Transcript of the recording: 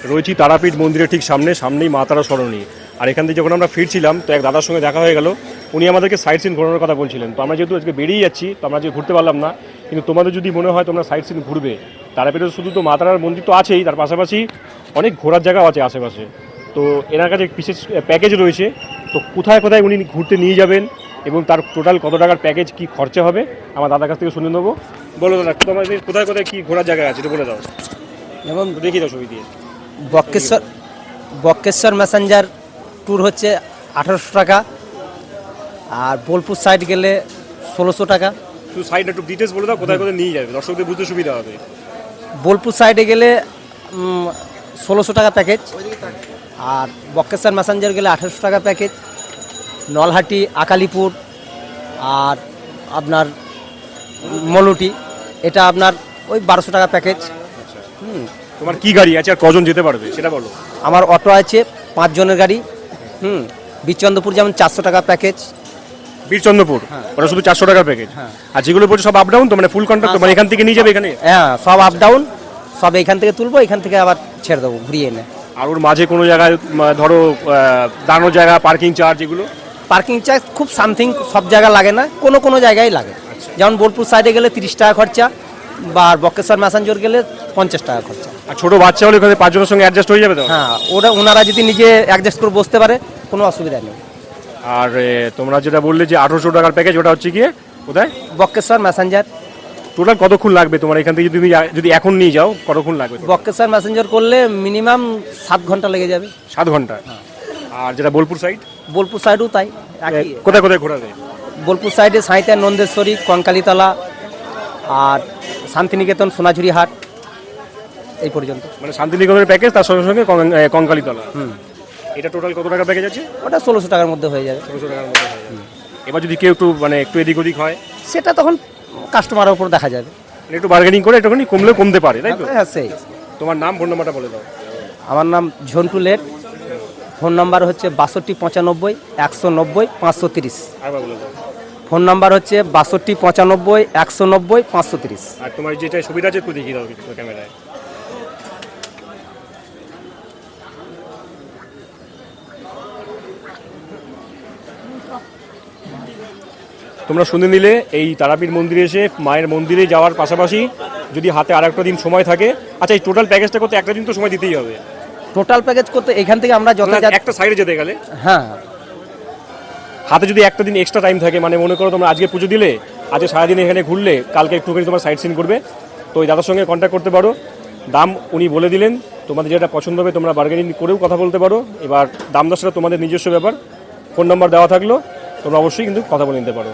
রয়েছি তারাপীঠ মন্দিরের ঠিক সামনেই মা তারা সরণি। আর এখান থেকে যখন আমরা ফিরছিলাম তো এক দাদার সঙ্গে দেখা হয়ে গেল, উনি আমাদেরকে সাইট সিন ঘোরানোর কথা বলছিলেন। তো আমরা যেহেতু আজকে বেরিয়ে যাচ্ছি তো আমরা আজকে ঘুরতে পারলাম না, কিন্তু তোমাদের যদি মনে হয় তোমরা সাইট সিন ঘুরবে, তারাপীঠে শুধু তো মা তারার মন্দির তো আছেই, তার পাশাপাশি অনেক ঘোরার জায়গাও আছে আশেপাশে। তো এনার কাছে বিশেষ প্যাকেজ রয়েছে, তো কোথায় কোথায় উনি ঘুরতে নিয়ে যাবেন এবং তার টোটাল কত টাকার প্যাকেজ কী খরচা হবে আমার দাদার কাছ থেকে শুনে নেবো। বলো দাদা, তোমাদের কোথায় কোথায় কী ঘোরার জায়গা আছে এটা বলে দাও। যেমন দেখি দাও ছবি দিয়ে। বক্রেশ্বর ম্যাসেঞ্জার ট্যুর হচ্ছে 1800 টাকা, আর বোলপুর সাইড গেলে 1600 টাকা। শুধু সাইড একটু ডিটেলস বলে দাও, কোথায় কোথায় নিয়ে যাবে, দর্শকদের বুঝতে সুবিধা হবে। বোলপুর সাইডে গেলে 1600 টাকা প্যাকেজ, আর বক্রেশ্বর ম্যাসেঞ্জার গেলে 1800 টাকা প্যাকেজ। নলহাটি, আকালিপুর আর আপনার মলুটি, এটা আপনার ওই 1200 টাকা প্যাকেজ। তোমার কি গাড়ি আছে আর কজন যেতে পারবে সেটা বলো। আমার অটো আছে 5 জনের গাড়ি। বীরচন্দ্রপুর যেমন 400 টাকা প্যাকেজ। বীরচন্দ্রপুর ওটা শুধু 400 টাকার প্যাকেজ, আর যেগুলো বলছে সব আপ ডাউন, তো মানে ফুল কন্ট্রাক্ট, মানে এখান থেকে নিয়ে যাবে এখানে? হ্যাঁ, সব আপ ডাউন, সব এখান থেকে তুলবো, এখান থেকে আবার ছেড়ে দেবো ঘুরিয়ে এনে। আর ওর মাঝে কোনো জায়গায় ধরো দাঁড়ানোর জায়গা, পার্কিং চার্জ, এগুলো? পার্কিং চার্জ খুব সামথিং, সব জায়গায় লাগে না, কোনো কোনো জায়গায় লাগে। যেমন বোলপুর সাইডে গেলে 30 টাকা খরচা, বা বক্রেশ্বর ম্যাসেঞ্জার গেলে 50 টাকা খরচা। আর ছোটো বাচ্চা হলে ওখানে 5 জনের সঙ্গে অ্যাডজাস্ট হয়ে যাবে তো? হ্যাঁ, ওনারা যদি নিজে অ্যাডজাস্ট করে বসতে পারে কোনো অসুবিধা নেই। আর তোমরা যেটা বললে যে 1800 টাকার প্যাকেজ, ওটা হচ্ছে গিয়ে কোথায়? বক্রেশ্বর ম্যাসেঞ্জার। টোটাল কতক্ষণ লাগবে তোমার এখান থেকে যদি এখন নিয়ে যাও, কতক্ষণ লাগবে? বক্রেশ্বর ম্যাসেঞ্জার করলে মিনিমাম 7 ঘন্টা লেগে যাবে। 7 ঘন্টা। আর যেটা বোলপুর সাইড? বোলপুর সাইডও তাই। কোথায় কোথায় ঘোরাবে? বোলপুর সাইডে সাঁইতা, নন্দেশ্বরী, কঙ্কালীতলা আর শান্তিনিকেতন, সোনাঝুরি হাট, এই পর্যন্ত। মানে শান্তিনিকেতনের প্যাকেজ, তার সঙ্গে সঙ্গে কঙ্কালীতলা। এটা টোটাল কত টাকা প্যাকেজ আছে? ওটা 1600 টাকার মধ্যে হয়ে যাবে। 1600 টাকার মধ্যে হয়ে যাবে। এবার যদি কেউ একটু এদিক ওদিক হয়, সেটা তখন কাস্টমারের উপর দেখা যাবে। একটু বার্গেনিং করে একটুখানি কমলেও কমতে পারে, তাই তো? হ্যাঁ, সেই। তোমার নাম, ফোন নাম্বারটা বলে দাও। আমার নাম ঝন্টু লেট, ফোন নাম্বার হচ্ছে 6295 190 530। আরেকবার বলে দাও। ফোন নাম্বার হচ্ছে 6295 190 530। আর তোমার যেটা সুবিধা আছে একটু দেখিয়ে দাও ক্যামেরায়। তোমরা শুনে নিলে, এই তারাপীঠ মন্দিরে এসে মায়ের মন্দিরে যাওয়ার পাশাপাশি যদি হাতে আর একটা দিন সময় থাকে, আচ্ছা এই টোটাল প্যাকেজটা করতে একটা দিন তো সময় দিতেই হবে। টোটাল প্যাকেজ করতে এখান থেকে আমরা যত একটা সাইডে যেতে গেলে, হ্যাঁ, হাতে যদি একটা দিন এক্সট্রা টাইম থাকে, মানে মনে করো তোমরা আজকে পুজো দিলে, আজকে সারাদিন এখানে ঘুরলে, কালকে একটুখানি তোমার সাইট সিন করবে, তো ওই দাদার সঙ্গে কন্ট্যাক্ট করতে পারো। দাম উনি বলে দিলেন, তোমাদের যেটা পছন্দ হবে তোমরা বার্গেনিং করেও কথা বলতে পারো। এবার দাম দশটা তোমাদের নিজস্ব ব্যাপার। ফোন নাম্বার দেওয়া থাকলো, তোমরা অবশ্যই কিন্তু কথা বলে নিতে পারো।